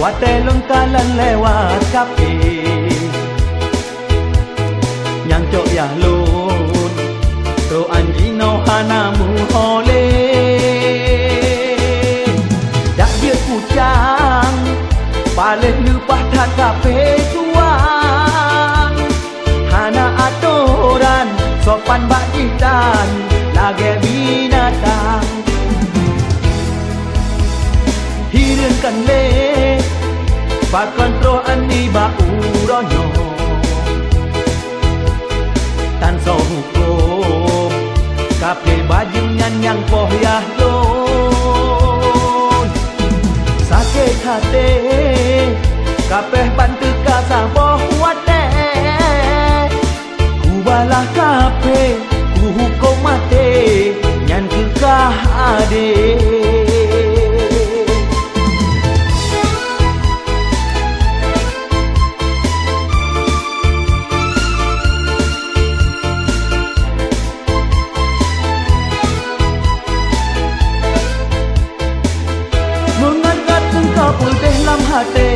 Watelon kalan lewat kape Nyang cok ya lun To anjino hanamu hole Dak dia kucang Paleh lupah tak kape tuang Hana atoran Sopan bajitan Lage binatang Hirinkan le Pakontro ani ba uronyo Tan so hukum Kape bajingan yang pohyah lon Sakit hati Kape bantu kasaboh wate Kubalah kape Ku hukum mati Nyan kekah adik Pulteh lam hati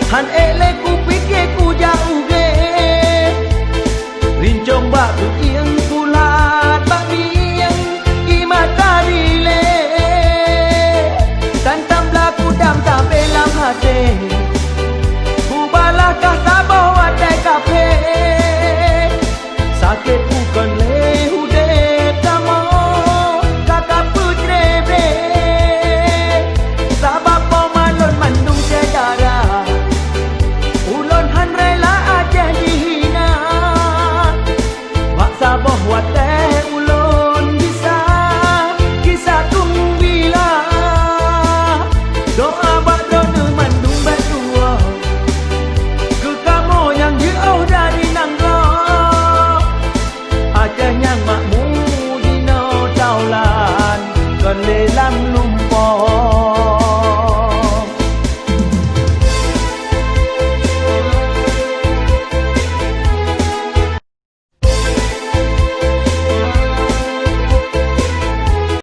Han ele ku pikir ku jauh ge Rincong bak ieng kulat bak bieng I mata rile Tantam laku dam sampai lam hati Ku balah kah sabah wadai kape Sakit bukan